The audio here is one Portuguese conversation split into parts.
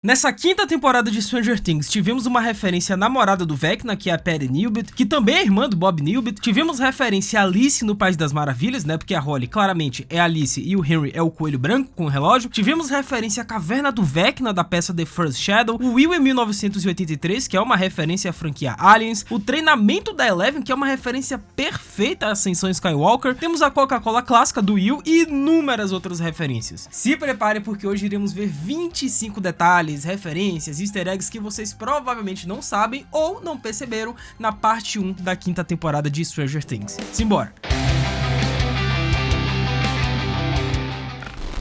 Nessa quinta temporada de Stranger Things, tivemos uma referência à namorada do Vecna, que é a Patty Newbit, que também é irmã do Bob Newbit. Tivemos referência a Alice no País das Maravilhas, né, porque a Holly claramente é Alice e o Henry é o coelho branco com o relógio. Tivemos referência à Caverna do Vecna, da peça The First Shadow, o Will em 1983, que é uma referência à franquia Aliens, o treinamento da Eleven, que é uma referência perfeita à Ascensão Skywalker. Temos a Coca-Cola clássica do Will e inúmeras outras referências. Se preparem porque hoje iremos ver 25 detalhes, referências, easter eggs que vocês provavelmente não sabem ou não perceberam na parte 1 da quinta temporada de Stranger Things. Simbora!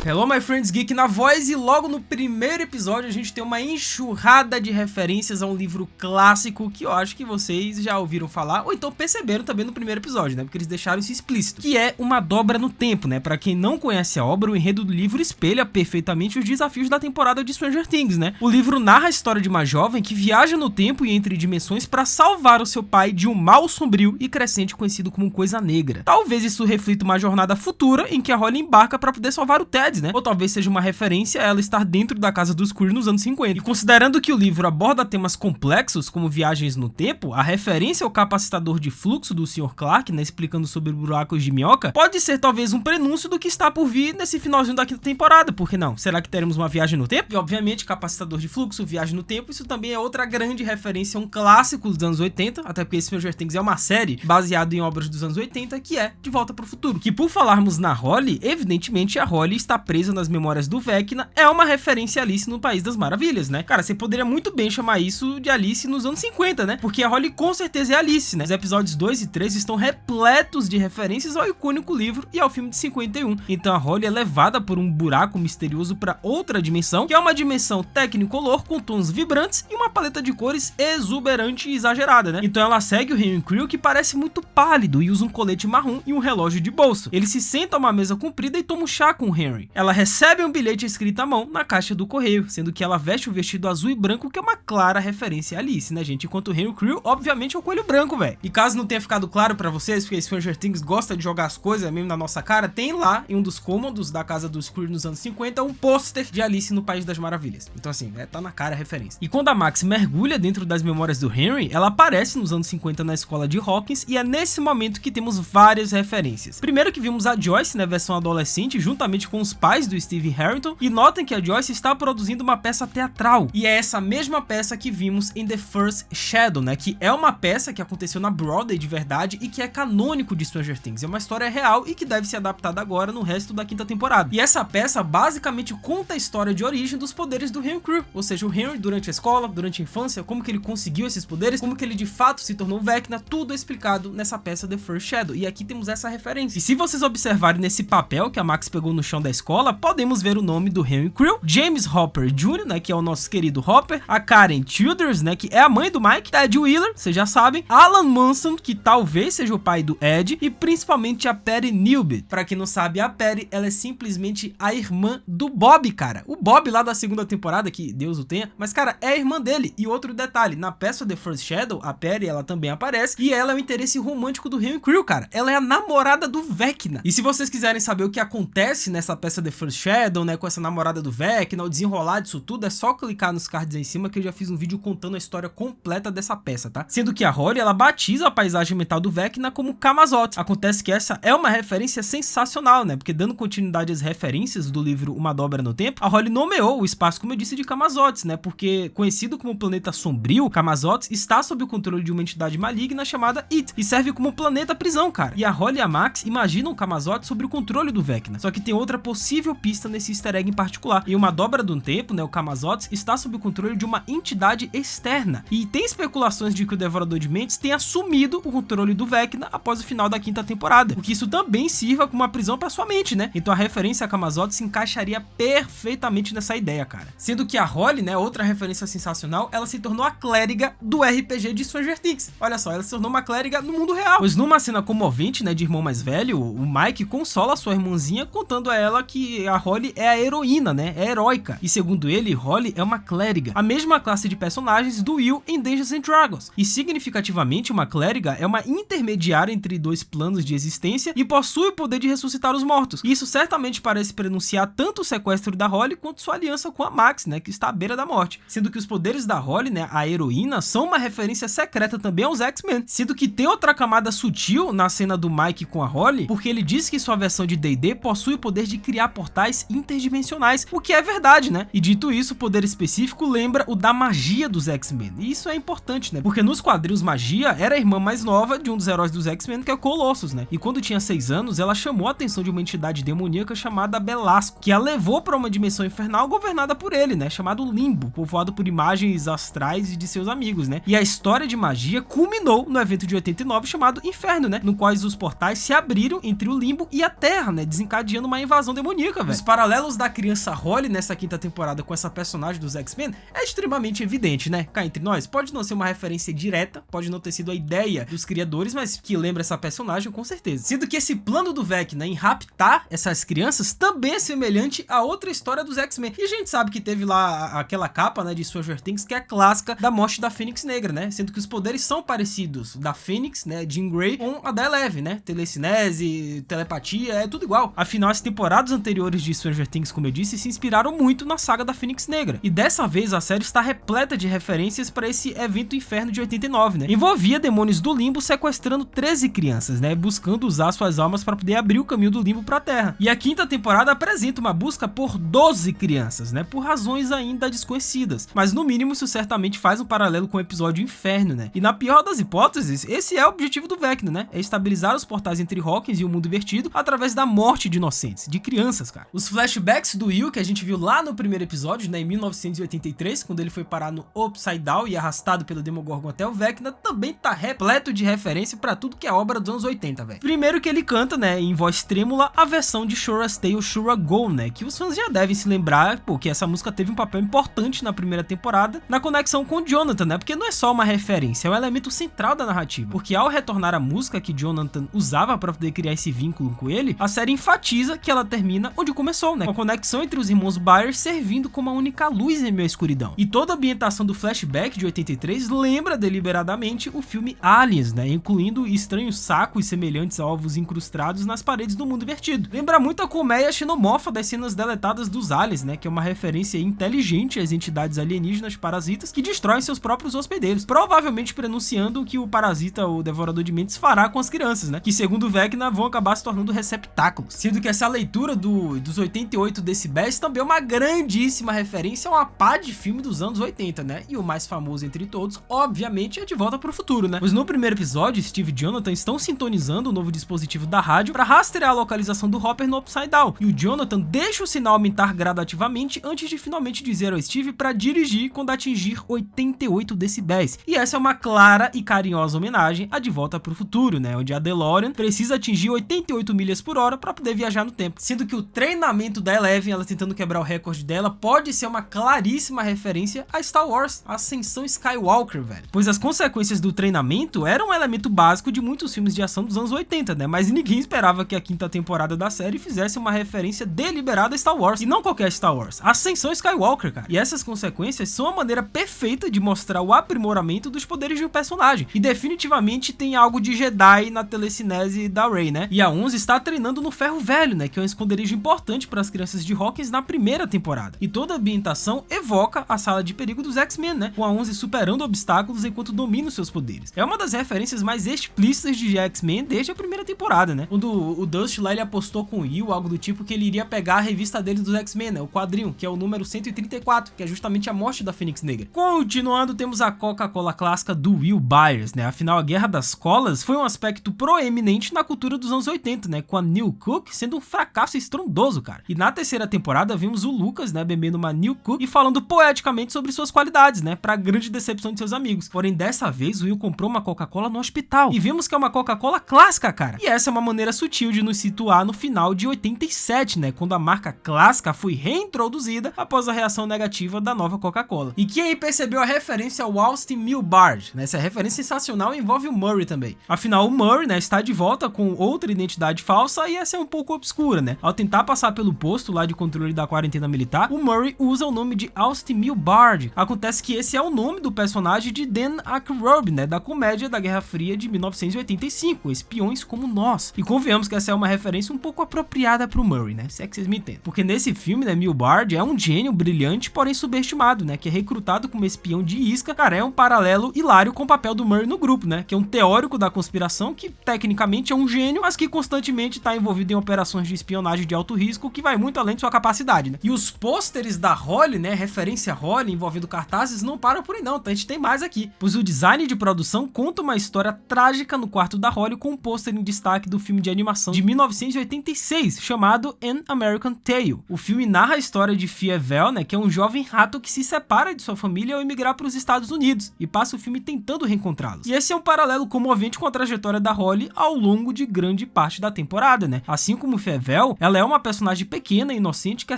Hello my friends, Geek na voz, e logo no primeiro episódio a gente tem uma enxurrada de referências a um livro clássico que eu acho que vocês já ouviram falar, ou então perceberam também no primeiro episódio, né, porque eles deixaram isso explícito, que é Uma Dobra no Tempo, né. Pra quem não conhece a obra, o enredo do livro espelha perfeitamente os desafios da temporada de Stranger Things, né. O livro narra a história de uma jovem que viaja no tempo e entre dimensões pra salvar o seu pai de um mal sombrio e crescente conhecido como Coisa Negra. Talvez isso reflita uma jornada futura em que a Holly embarca pra poder salvar o Ted, né? Ou talvez seja uma referência a ela estar dentro da casa dos Queer nos anos 50. E considerando que o livro aborda temas complexos como viagens no tempo, a referência ao capacitador de fluxo do Sr. Clarke, né, explicando sobre buracos de minhoca, pode ser talvez um prenúncio do que está por vir nesse finalzinho da quinta temporada, por que não? Será que teremos uma viagem no tempo? E obviamente capacitador de fluxo, viagem no tempo, isso também é outra grande referência a um clássico dos anos 80, até porque Stranger Things é uma série baseada em obras dos anos 80, que é De Volta para o Futuro. Que por falarmos na Holly, evidentemente a Holly está presa nas memórias do Vecna, é uma referência a Alice no País das Maravilhas, né? Cara, você poderia muito bem chamar isso de Alice nos anos 50, né? Porque a Holly com certeza é Alice, né? Os episódios 2 e 3 estão repletos de referências ao icônico livro e ao filme de 51. Então a Holly é levada por um buraco misterioso para outra dimensão, que é uma dimensão Technicolor com tons vibrantes e uma paleta de cores exuberante e exagerada, né? Então ela segue o Henry Creel, que parece muito pálido e usa um colete marrom e um relógio de bolso. Ele se senta a uma mesa comprida e toma um chá com o Henry. Ela recebe um bilhete escrito à mão na caixa do correio, sendo que ela veste o vestido azul e branco, que é uma clara referência a Alice, né, gente? Enquanto o Henry Creel, obviamente, é o coelho branco, velho. E caso não tenha ficado claro pra vocês, porque Stranger Things gosta de jogar as coisas mesmo na nossa cara, tem lá, em um dos cômodos da casa dos Queer nos anos 50, um pôster de Alice no País das Maravilhas. Então assim, tá na cara a referência. E quando a Max mergulha dentro das memórias do Henry, ela aparece nos anos 50 na escola de Hawkins, e é nesse momento que temos várias referências. Primeiro que vimos a Joyce, na versão adolescente, juntamente com os pais do Steve Harrington, e notem que a Joyce está produzindo uma peça teatral, e é essa mesma peça que vimos em The First Shadow, né, que é uma peça que aconteceu na Broadway de verdade e que é canônico de Stranger Things, é uma história real e que deve ser adaptada agora no resto da quinta temporada. E essa peça basicamente conta a história de origem dos poderes do Henry Creel, ou seja, o Henry durante a escola, durante a infância, como que ele conseguiu esses poderes, como que ele de fato se tornou Vecna, tudo é explicado nessa peça The First Shadow, e aqui temos essa referência. E se vocês observarem nesse papel que a Max pegou no chão da escola, podemos ver o nome do Henry Creel, James Hopper Jr., né, que é o nosso querido Hopper, a Karen Childers, né, que é a mãe do Mike, Ted Wheeler, vocês já sabem, Alan Munson, que talvez seja o pai do Ed, e principalmente a Patty Newbit. Pra quem não sabe, a Patty, ela é simplesmente a irmã do Bob, cara. O Bob lá da segunda temporada, que Deus o tenha, mas cara, é a irmã dele. E outro detalhe, na peça The First Shadow, a Patty, ela também aparece, e ela é o interesse romântico do Henry Creel, cara. Ela é a namorada do Vecna. E se vocês quiserem saber o que acontece nessa peça The First Shadow, né, com essa namorada do Vecna, o desenrolar disso tudo, é só clicar nos cards aí em cima que eu já fiz um vídeo contando a história completa dessa peça, tá? Sendo que a Holly, ela batiza a paisagem mental do Vecna como Camazotz. Acontece que essa é uma referência sensacional, né? Porque dando continuidade às referências do livro Uma Dobra no Tempo, a Holly nomeou o espaço, como eu disse, de Camazotz, né? Porque conhecido como planeta sombrio, Camazotz está sob o controle de uma entidade maligna chamada It, e serve como planeta prisão, cara. E a Holly e a Max imaginam Camazotz sob o controle do Vecna. Só que tem outra possível pista nesse easter egg em particular. Em Uma Dobra do Tempo, né, o Camazotz está sob o controle de uma entidade externa. E tem especulações de que o Devorador de Mentes tenha assumido o controle do Vecna após o final da quinta temporada. O que isso também sirva como uma prisão para sua mente, né? Então a referência a Camazotz se encaixaria perfeitamente nessa ideia, cara. Sendo que a Holly, né, outra referência sensacional, ela se tornou a clériga do RPG de Stranger Things. Olha só, ela se tornou uma clériga no mundo real. Pois numa cena comovente, né, de irmão mais velho, o Mike consola sua irmãzinha contando a ela que que a Holly é a heroína, né? É heróica. E segundo ele, Holly é uma clériga, a mesma classe de personagens do Will em Dungeons & Dragons. E significativamente, uma clériga é uma intermediária entre dois planos de existência e possui o poder de ressuscitar os mortos. E isso certamente parece prenunciar tanto o sequestro da Holly quanto sua aliança com a Max, né, que está à beira da morte. Sendo que os poderes da Holly, né, a heroína, são uma referência secreta também aos X-Men. Sendo que tem outra camada sutil na cena do Mike com a Holly, porque ele diz que sua versão de D&D possui o poder de criar portais interdimensionais, o que é verdade, né? E dito isso, o poder específico lembra o da magia dos X-Men. E isso é importante, né? Porque nos quadrinhos magia era a irmã mais nova de um dos heróis dos X-Men, que é o Colossus, né? E quando tinha 6 anos, ela chamou a atenção de uma entidade demoníaca chamada Belasco, que a levou para uma dimensão infernal governada por ele, né? Chamado Limbo, povoado por imagens astrais de seus amigos, né? E a história de magia culminou no evento de 89 chamado Inferno, né? No qual os portais se abriram entre o Limbo e a Terra, né? Desencadeando uma invasão demoníaca, velho. Os paralelos da criança Holly nessa quinta temporada com essa personagem dos X-Men é extremamente evidente, né? Cá entre nós, pode não ser uma referência direta, pode não ter sido a ideia dos criadores, mas que lembra essa personagem com certeza. Sendo que esse plano do Vecna em raptar essas crianças também é semelhante a outra história dos X-Men. E a gente sabe que teve lá aquela capa, né, de Stranger Things, que é clássica da morte da Fênix Negra, né? Sendo que os poderes são parecidos da Fênix, né, Jean Grey, com a da Eleven, né? Telecinese, telepatia, é tudo igual. Afinal, as temporadas anteriores de Stranger Things, como eu disse, se inspiraram muito na saga da Fênix Negra. E dessa vez a série está repleta de referências para esse evento Inferno de 89, né? Envolvia demônios do Limbo sequestrando 13 crianças, né? Buscando usar suas almas para poder abrir o caminho do Limbo para a Terra. E a quinta temporada apresenta uma busca por 12 crianças, né? Por razões ainda desconhecidas. Mas no mínimo isso certamente faz um paralelo com o episódio Inferno, né? E na pior das hipóteses, esse é o objetivo do Vecna, né? É estabilizar os portais entre Hawkins e o mundo invertido através da morte de inocentes, de crianças, cara. Os flashbacks do Will que a gente viu lá no primeiro episódio, né, em 1983, quando ele foi parar no Upside Down e arrastado pelo Demogorgon até o Vecna, também tá repleto de referência pra tudo que é obra dos anos 80, velho. Primeiro que ele canta, né, em voz trêmula, a versão de Shora's Tale, Shura Go, né, que os fãs já devem se lembrar, porque essa música teve um papel importante na primeira temporada, na conexão com Jonathan, né, porque não é só uma referência, é um elemento central da narrativa, porque ao retornar a música que Jonathan usava pra poder criar esse vínculo com ele, a série enfatiza que ela termina onde começou, né, com a conexão entre os irmãos Byers servindo como a única luz em meio à escuridão. E toda a ambientação do flashback de 83 lembra deliberadamente o filme Aliens, né, incluindo estranhos sacos semelhantes a ovos incrustados nas paredes do mundo invertido. Lembra muito a colmeia xenomorfa das cenas deletadas dos Aliens, né, que é uma referência inteligente às entidades alienígenas parasitas que destroem seus próprios hospedeiros, provavelmente prenunciando o que o parasita, o devorador de mentes, fará com as crianças, né, que segundo o Vecna vão acabar se tornando receptáculos. Sendo que essa leitura dos 88 decibéis também é uma grandíssima referência a uma pá de filme dos anos 80, né, e o mais famoso entre todos, obviamente, é De Volta para o Futuro, né. Pois no primeiro episódio, Steve e Jonathan estão sintonizando o novo dispositivo da rádio para rastrear a localização do Hopper no Upside Down, e o Jonathan deixa o sinal aumentar gradativamente antes de finalmente dizer ao Steve para dirigir quando atingir 88 decibéis. E essa é uma clara e carinhosa homenagem a De Volta para o Futuro, né, onde a DeLorean precisa atingir 88 milhas por hora para poder viajar no tempo. Sendo que o treinamento da Eleven, ela tentando quebrar o recorde dela, pode ser uma claríssima referência a Star Wars, a Ascensão Skywalker, velho. Pois as consequências do treinamento eram um elemento básico de muitos filmes de ação dos anos 80, né? Mas ninguém esperava que a quinta temporada da série fizesse uma referência deliberada a Star Wars, e não qualquer Star Wars, a Ascensão Skywalker, cara. E essas consequências são a maneira perfeita de mostrar o aprimoramento dos poderes de um personagem. E definitivamente tem algo de Jedi na telecinese da Rey, né? E a 11 está treinando no Ferro Velho, né? Que é um esconderijo importante para as crianças de Hawkins na primeira temporada. E toda a ambientação evoca a sala de perigo dos X-Men, né? Com a 11 superando obstáculos enquanto domina os seus poderes. É uma das referências mais explícitas de X-Men desde a primeira temporada, né? Quando o Dust lá, ele apostou com o Will, algo do tipo, que ele iria pegar a revista dele dos X-Men, né? O quadrinho, que é o número 134, que é justamente a morte da Fênix Negra. Continuando, temos a Coca-Cola clássica do Will Byers, né? Afinal, a Guerra das Colas foi um aspecto proeminente na cultura dos anos 80, né? Com a New Cook sendo um fracasso estrondoso, cara. E na terceira temporada vimos o Lucas, né, bebendo uma New Cook e falando poeticamente sobre suas qualidades, né? Pra grande decepção de seus amigos. Porém, dessa vez, o Will comprou uma Coca-Cola no hospital. E vimos que é uma Coca-Cola clássica, cara. E essa é uma maneira sutil de nos situar no final de 87, né? Quando a marca clássica foi reintroduzida após a reação negativa da nova Coca-Cola. E quem aí percebeu a referência ao Austin Milbard, né? Essa referência sensacional envolve o Murray também. Afinal, o Murray, né, está de volta com outra identidade falsa e essa é um pouco obscura, né? Ao tentar passar pelo posto lá de controle da quarentena militar, o Murray usa o nome de Austin Milbard. Acontece que esse é o nome do personagem de Dan Aykroyd, né, da comédia da Guerra Fria de 1985, Espiões como Nós. E convenhamos que essa é uma referência um pouco apropriada pro Murray, né, se é que vocês me entendem. Porque nesse filme, né, Milbard é um gênio brilhante, porém subestimado, né, que é recrutado como espião de isca. Cara, é um paralelo hilário com o papel do Murray no grupo, né, que é um teórico da conspiração que tecnicamente é um gênio, mas que constantemente está envolvido em operações de espionagem de alto risco, que vai muito além de sua capacidade, né. E os pôsteres da Holly, né, referência a Holly, envolvendo cartazes, não param por aí não, tá? A gente tem mais aqui. Pois o design de produção conta uma história trágica no quarto da Holly com um pôster em destaque do filme de animação de 1986, chamado An American Tail. O filme narra a história de Fievel, né, que é um jovem rato que se separa de sua família ao emigrar para os Estados Unidos, e passa o filme tentando reencontrá-los. E esse é um paralelo comovente com a trajetória da Holly ao longo de grande parte da temporada, né? Assim como Fievel, ela é uma personagem pequena e inocente que é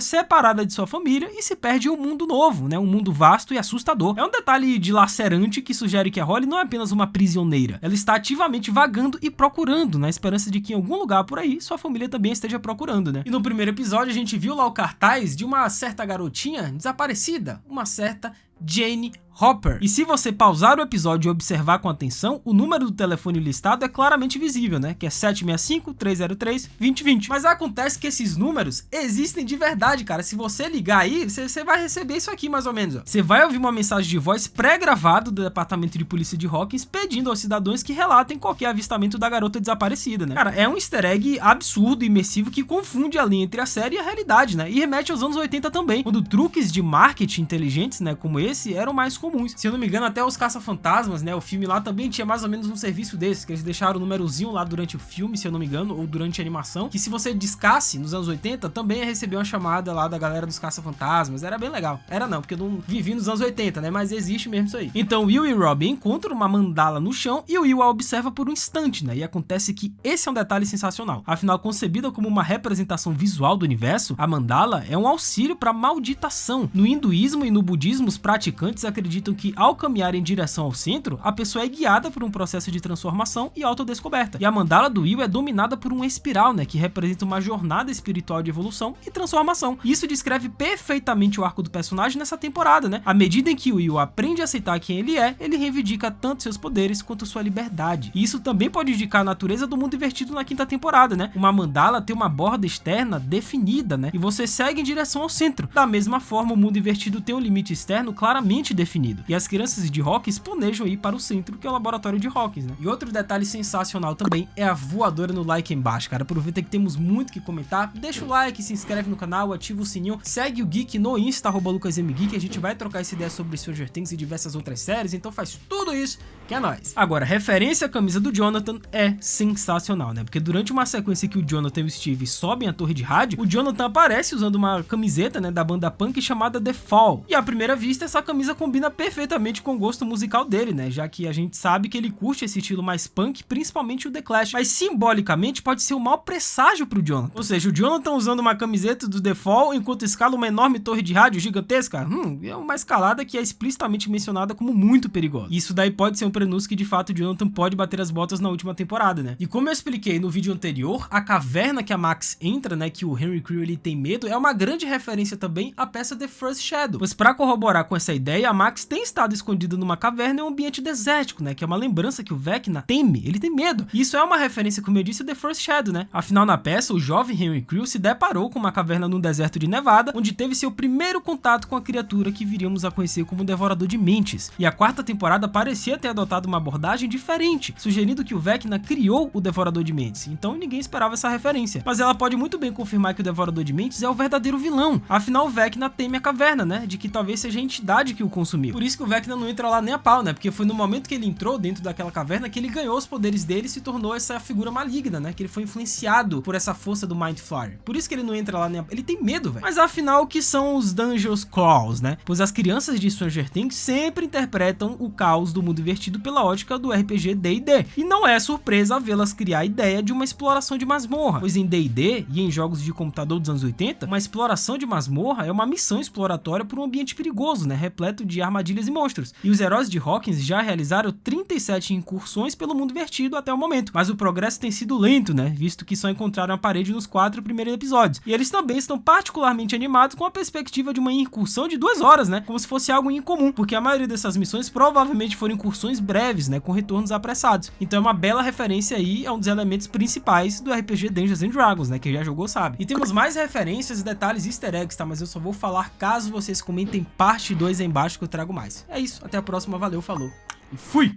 separada de sua família e se perde em um mundo novo, né? Um mundo vasto e assustador. É um detalhe dilacerante que sugere que a Holly não é apenas uma prisioneira. Ela está ativamente vagando e procurando, na esperança de que em algum lugar por aí sua família também esteja procurando, né? E no primeiro episódio a gente viu lá o cartaz de uma certa garotinha desaparecida, uma certa Jane Hopper. E se você pausar o episódio e observar com atenção, o número do telefone listado é claramente visível, né? Que é 765-303-2020. Mas acontece que esses números existem de verdade, cara. Se você ligar aí, você vai receber isso aqui, mais ou menos. Você vai ouvir uma mensagem de voz pré-gravada do Departamento de Polícia de Hawkins pedindo aos cidadãos que relatem qualquer avistamento da garota desaparecida, né? Cara, é um easter egg absurdo e imersivo que confunde a linha entre a série e a realidade, né? E remete aos anos 80 também, quando truques de marketing inteligentes, né, como esse, eram mais comuns. Se eu não me engano, até os Caça-Fantasmas, né, o filme lá também tinha mais ou menos um serviço desse, que eles deixaram o númerozinho lá durante o filme, se eu não me engano, ou durante a animação, que se você discasse nos anos 80, também ia receber uma chamada lá da galera dos Caça-Fantasmas. Era bem legal. Era não, porque eu não vivi nos anos 80, né, mas existe mesmo isso aí. Então Will e Robbie encontram uma mandala no chão e o Will a observa por um instante, né, e acontece que esse é um detalhe sensacional. Afinal, concebida como uma representação visual do universo, a mandala é um auxílio para malditação. No hinduísmo e no budismo, os praticantes acreditam que ao caminhar em direção ao centro, a pessoa é guiada por um processo de transformação e autodescoberta. E a mandala do Will é dominada por uma espiral, né, que representa uma jornada espiritual de evolução e transformação. E isso descreve perfeitamente o arco do personagem nessa temporada, né? À medida em que o Will aprende a aceitar quem ele reivindica tanto seus poderes quanto sua liberdade. E isso também pode indicar a natureza do mundo invertido na quinta temporada, né? Uma mandala tem uma borda externa definida, né? E você segue em direção ao centro. Da mesma forma, o mundo invertido tem um limite externo claramente definido. E as crianças de Hawkins planejam ir para o centro, que é o laboratório de Hawkins, né? E outro detalhe sensacional também é a voadora no like aí embaixo, cara. Aproveita que temos muito que comentar. Deixa o like, se inscreve no canal, ativa o sininho, segue o Geek no Insta, @LucasMGeek. A gente vai trocar essa ideia sobre Stranger Things e diversas outras séries, então faz tudo isso que é nóis. Agora, referência à camisa do Jonathan é sensacional, né? Porque durante uma sequência que o Jonathan e o Steve sobem a torre de rádio, o Jonathan aparece usando uma camiseta, né, da banda punk chamada The Fall. E à primeira vista, essa camisa combina perfeitamente com o gosto musical dele, né? Já que a gente sabe que ele curte esse estilo mais punk, principalmente o The Clash. Mas simbolicamente pode ser um mau presságio pro Jonathan. Ou seja, o Jonathan usando uma camiseta do The Fall enquanto escala uma enorme torre de rádio gigantesca. É uma escalada que é explicitamente mencionada como muito perigosa. Isso daí pode ser um prenúncio que de fato o Jonathan pode bater as botas na última temporada, né? E como eu expliquei no vídeo anterior, a caverna que a Max entra, né, que o Henry Creel ele tem medo, é uma grande referência também à peça The First Shadow. Pois para corroborar com essa ideia, a Max tem estado escondida numa caverna em um ambiente desértico, né, que é uma lembrança que o Vecna teme, ele tem medo. E isso é uma referência, como eu disse, a The First Shadow, né? Afinal, na peça, o jovem Henry Creel se deparou com uma caverna no deserto de Nevada, onde teve seu primeiro contato com a criatura que viríamos a conhecer como Devorador de Mentes. E a quarta temporada parecia ter adotado uma abordagem diferente, sugerindo que o Vecna criou o Devorador de Mentes. Então ninguém esperava essa referência. Mas ela pode muito bem confirmar que o Devorador de Mentes é o verdadeiro vilão. Afinal, o Vecna teme a caverna, né? De que talvez seja a entidade que o consumiu. Por isso que o Vecna não entra lá nem a pau, né? Porque foi no momento que ele entrou dentro daquela caverna que ele ganhou os poderes dele e se tornou essa figura maligna, né? Que ele foi influenciado por essa força do Mind Flayer. Por isso que ele não entra lá nem a... Ele tem medo, velho. Mas afinal, o que são os Dungeons Claws, né? Pois as crianças de Stranger Things sempre interpretam o caos do mundo invertido pela ótica do RPG D&D. E não é surpresa vê-las criar a ideia de uma exploração de masmorra. Pois em D&D e em jogos de computador dos anos 80, uma exploração de masmorra é uma missão exploratória por um ambiente perigoso, né? repleto de armadilhas e monstros. E os heróis de Hawkins já realizaram 37 incursões pelo mundo invertido até o momento, mas o progresso tem sido lento, né, visto que só encontraram a parede nos 4 primeiros episódios. E eles também estão particularmente animados com a perspectiva de uma incursão de 2 horas, né, como se fosse algo incomum, porque a maioria dessas missões provavelmente foram incursões breves, né, com retornos apressados. Então é uma bela referência aí a um dos elementos principais do RPG Dungeons and Dragons, né, quem já jogou sabe. E temos mais referências e detalhes easter eggs, tá, mas eu só vou falar caso vocês comentem parte 2 aí embaixo que eu trago mais. É isso, até a próxima, valeu, falou e fui!